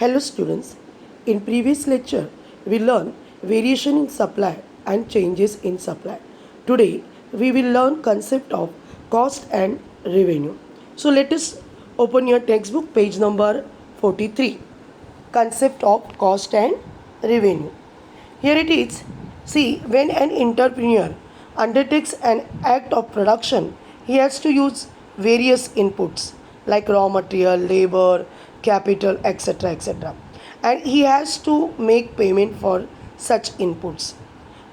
Hello students, in previous lecture we learned variation in supply and changes in supply. Today we will learn concept of cost and revenue. So let us open your textbook page number 43. Concept of cost and revenue. Here it is. See, when an entrepreneur undertakes an act of production, he has to use various inputs like raw material, labor, capital, etc. etc. And he has to make payment for such inputs.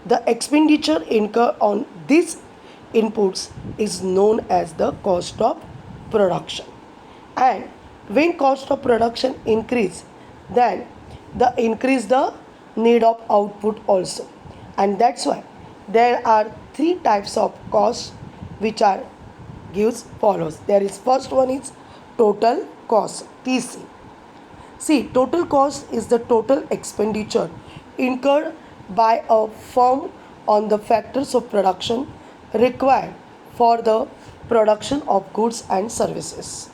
The expenditure incurred on these inputs is known as the cost of production. And when cost of production increase, then the increase the need of output also. And that's why there are three types of costs which are gives follows. There is first one is total cost, TC. See, total cost is the total expenditure incurred by a firm on the factors of production required for the production of goods and services.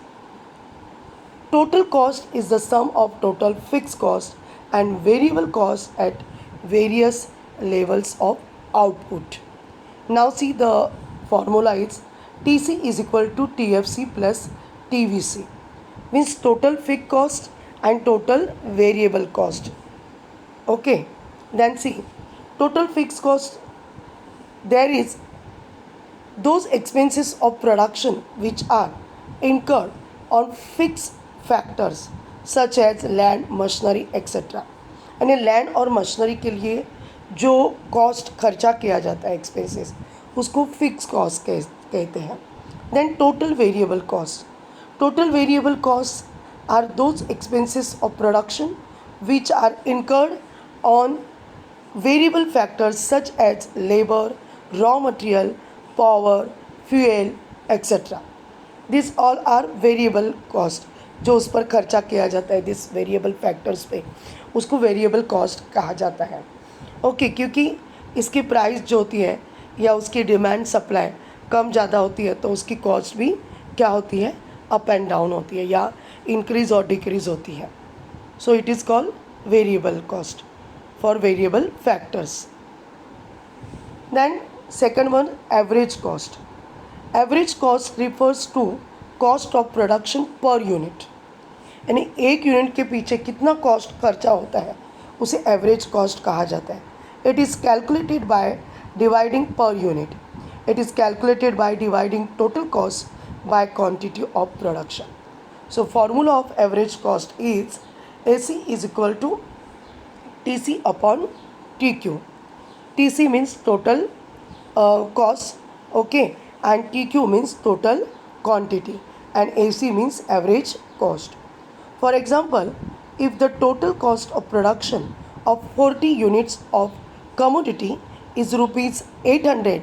Total cost is the sum of total fixed cost and variable cost at various levels of output. Now see, the formula is TC is equal to TFC plus TVC, means total fixed cost and total variable cost. Okay, then see, total fixed cost, there is those expenses of production which are incurred on fixed factors such as land, machinery, etc. यानी land और machinery के लिए जो cost खर्चा किया जाता है, expenses, उसको फिक्स कॉस्ट कहते हैं. Then total variable cost. Total variable cost are those expenses of production which are incurred on variable factors such as labor, raw material, power, fuel, etc. These all are variable cost. जो उस पर खर्चा किया जाता है this variable factors पे, उसको variable cost कहा जाता है. ओके, क्योंकि इसकी प्राइस जो होती है या उसकी डिमांड सप्लाई कम ज़्यादा होती है तो उसकी कॉस्ट भी क्या होती है, अप एंड डाउन होती है या इंक्रीज और डिक्रीज होती है. So it is called variable cost for variable factors. Then second one, average cost. Average cost refers to cost of production per unit. यानी एक यूनिट के पीछे कितना कॉस्ट खर्चा होता है उसे एवरेज कॉस्ट कहा जाता है. It is calculated by dividing per unit. It is calculated by dividing total cost by quantity of production. So formula of average cost is AC is equal to TC upon TQ. TC means total cost, okay, and TQ means total quantity, and AC means average cost. For example, if the total cost of production of 40 units of commodity is rupees 800,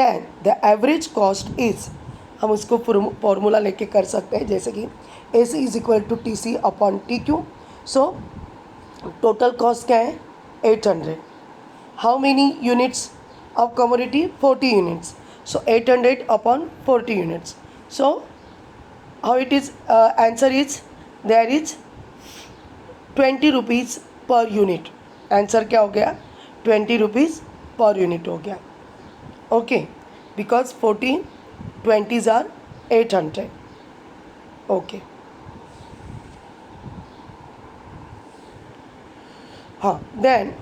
then the average cost is, हम उसको formula लेके कर सकते हैं जैसे कि AC is equal to TC upon TQ. So total cost क्या है, 800. How many units of commodity, 40 units. So 800 upon 40 units. So how it is, answer is there is 20 rupees per unit. Answer क्या हो गया, 20 rupees per unit हो गया. Okay, because 40 20s are 800. Okay, हाँ. Then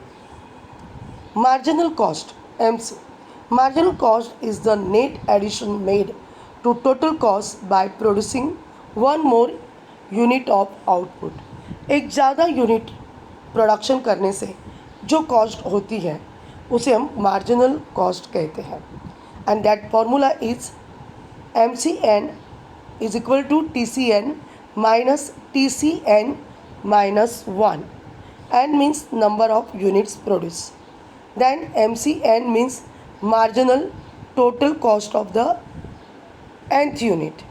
marginal cost, MC. Marginal cost is the net addition made to total cost by producing one more unit of output. एक ज़्यादा unit production करने से जो cost होती है उसे हम मार्जिनल कॉस्ट कहते हैं. And that formula is MCN is equal to TCN minus TCN minus 1. N means number of units produced. Then MCN means marginal total cost of the nth unit.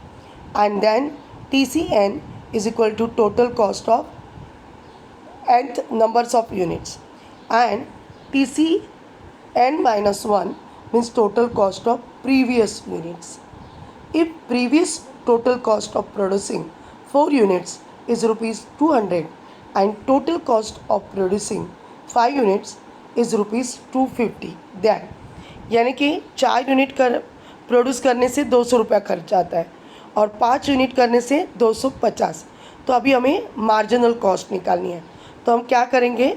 And then TCN is equal to total cost of nth numbers of units. And TCN minus 1 means total cost of previous units. If previous total cost of producing 4 units is rupees 200, and total cost of producing 5 units is rupees 250. Then यानी कि 4 unit कर produce करने से 200 रुपया खर्च आता है और 5 यूनिट करने से 250. तो अभी हमें मार्जिनल कॉस्ट निकालनी है. तो हम क्या करेंगे,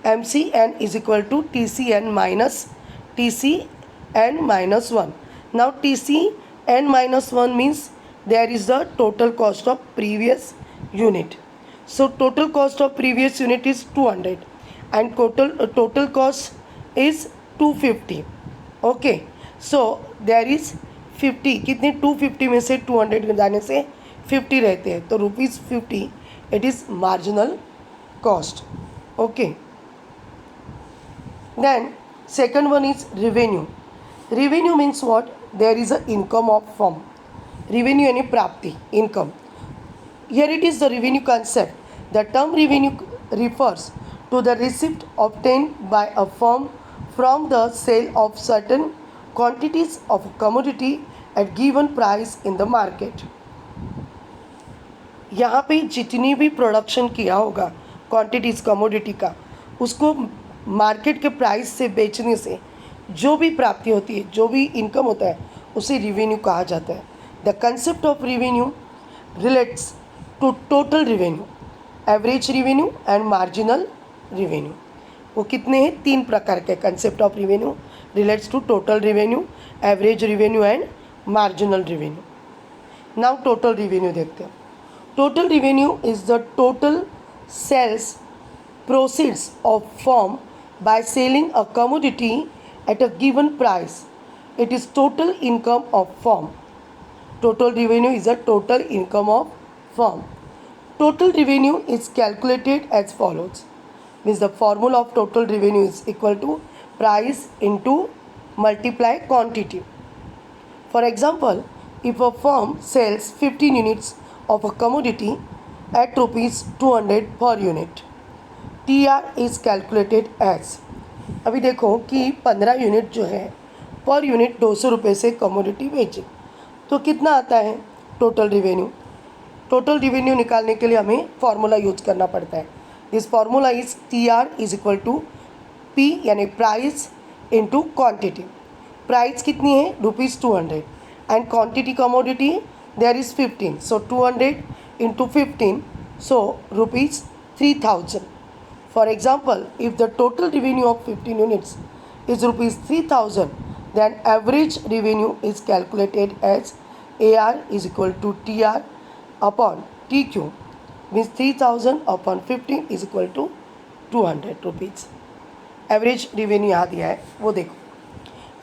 MCN is equal to TCN minus TCN minus 1. Now TCN minus 1 means there is the total cost of previous unit. So total cost of previous unit is 200 and total cost is 250. Okay, so there is 50. कितने 250 में से 200 जाने से 50 रहते हैं, तो ₹50 it is marginal cost. Okay, then second one is revenue. Revenue means what? There is a income of firm. Revenue यानी प्राप्ति, income. Here it is the revenue concept. The term revenue refers to the receipt obtained by a firm from the sale of certain quantities of commodity at given price in the market. यहाँ पे जितनी भी production किया होगा quantities commodity का, उसको market के price से बेचने से जो भी प्राप्ति होती है, जो भी इनकम होता है, उसे रिवेन्यू कहा जाता है. The concept of revenue relates to total revenue, average revenue and marginal revenue. वो कितने हैं? 3 प्रकार के. Concept of revenue relates to total revenue, average revenue and marginal revenue. Now total revenue देखते हैं. Total revenue is the total sales proceeds of firm by selling a commodity at a given price. It is total income of firm. Total revenue is the total income of firm. Total revenue is calculated as follows. Means the formula of total revenue is equal to price into multiply quantity. For example, if a firm sells 15 units of a commodity at rupees 200 per unit, TR is calculated as. अभी देखो कि 15 unit जो है per unit 200 रुपये से commodity बेचे तो कितना आता है टोटल रिवेन्यू. टोटल रिवेन्यू निकालने के लिए हमें फार्मूला यूज करना पड़ता है. This formula is TR is equal to P यानी प्राइस इनटू क्वांटिटी. प्राइस कितनी है? ₹200 and quantity commodity there is 15. So 200 into 15, so ₹3000. For example, if the total revenue of 15 units is ₹3000, then average revenue is calculated as AR is equal to TR upon TQ, means 3000 upon 15 is equal to 200 rupees. Average revenue यहाँ दिया है, वो देखो.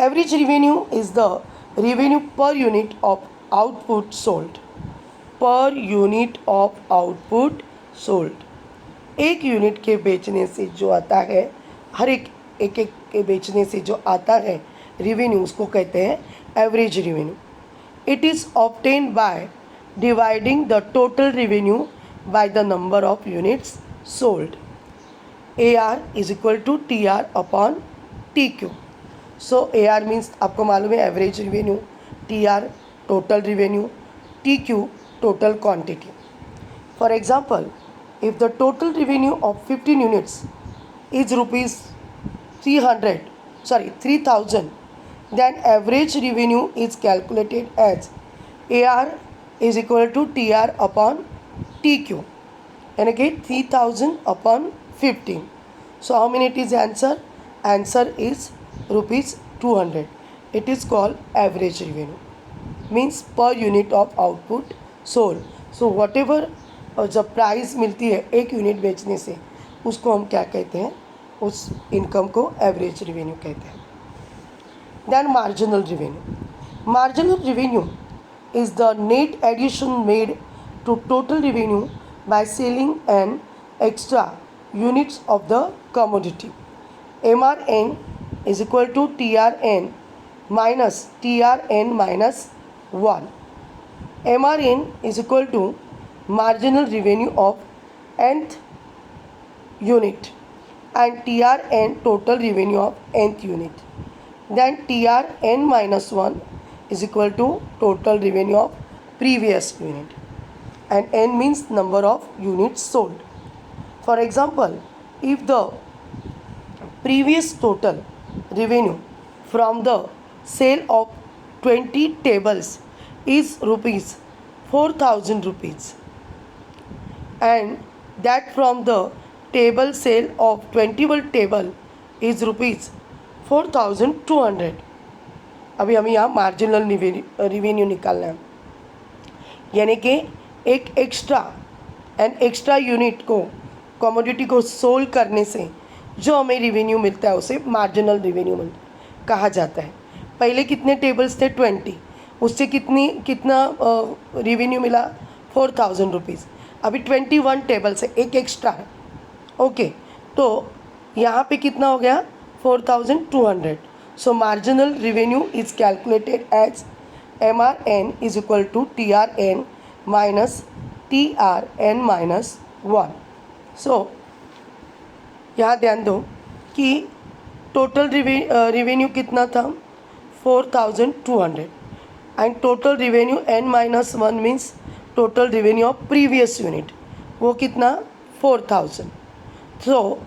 Average revenue is the revenue per unit of output sold. Per unit of output sold. एक unit के बेचने से जो आता है, हर एक के बेचने से जो आता है रिवेन्यू, उसको कहते हैं average revenue. It is obtained by dividing the total revenue by the number of units sold. AR is equal to TR upon TQ. So AR means आपको मालूम है average revenue, TR total revenue, TQ total quantity. For example, if the total revenue of 15 units is ₹3000, then average revenue is calculated as AR is equal to TR upon TQ, and again 3000 upon 15. So how many it is answer? Answer is ₹200. It is called average revenue, means per unit of output sold. So whatever जब price मिलती है एक unit बेचने से, उसको हम क्या कहते हैं? उस इनकम को एवरेज रिवेन्यू कहते हैं. Then marginal revenue. Marginal revenue is the net addition made to total revenue by selling an extra units of the commodity. MRN is equal to TRN minus TRN minus 1. MRN is equal to marginal revenue of nth unit and TRN total revenue of nth unit. Then TRN minus 1 is equal to total revenue of previous unit, and N means number of units sold. For example, if the previous total revenue from the sale of 20 tables is rupees 4,000 rupees, and that from the table sale of 21 table is rupees 4,200. अभी हमें यहाँ marginal revenue निकालना है, यानी कि एक extra unit को commodity को सोल्ड करने से जो हमें रिवेन्यू मिलता है उसे मार्जिनल रिवेन्यू कहा जाता है. पहले कितने टेबल्स थे 20, उससे कितना रिवेन्यू मिला 4,000 रुपीज़. अभी 21 टेबल्स है, एक एक्स्ट्रा है. ओके, तो यहाँ पे कितना हो गया 4,200. So marginal revenue is calculated as MRN is equal to TRN minus TRN minus 1. So यहाँ ध्यान दो कि टोटल रिवेन्यू कितना था 4,200, and total revenue N minus 1 means total revenue of previous unit, वो कितना 4,000. So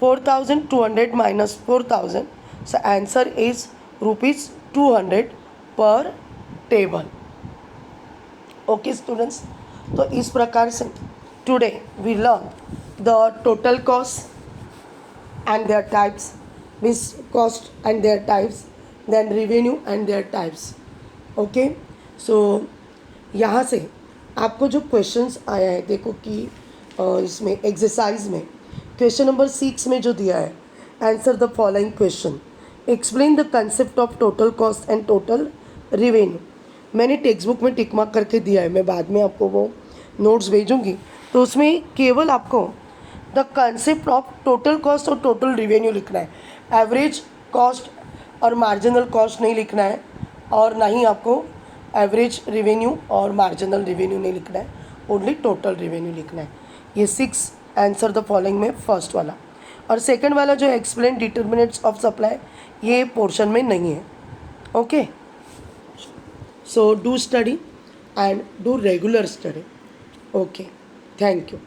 4,200 minus 4,000, so answer is rupees 200 per table. Okay students, तो इस प्रकार से today we learn the total cost and their types, means cost and their types, then revenue and their types. Okay, so यहाँ से आपको जो questions आया है देखो कि इसमें एक्सरसाइज में क्वेश्चन नंबर 6 में जो दिया है, answer the following question, explain the concept of total cost and total revenue. मैंने टेक्स्ट बुक में टिक मार्क करके दिया है, मैं बाद में आपको वो नोट्स भेजूँगी, तो उसमें केवल आपको the concept of total cost और टोटल रिवेन्यू लिखना है. एवरेज कॉस्ट और मार्जिनल कॉस्ट नहीं लिखना है, और ना ही आपको एवरेज रिवेन्यू और मार्जिनल रिवेन्यू नहीं लिखना है, ओनली टोटल रिवेन्यू लिखना है. ये 6 आंसर द फॉलोइंग में फर्स्ट वाला, और सेकंड वाला जो एक्सप्लेन डिटर्मिनेंट्स ऑफ सप्लाई ये पोर्शन में नहीं है. Okay, so do study and do regular study. Okay, thank you.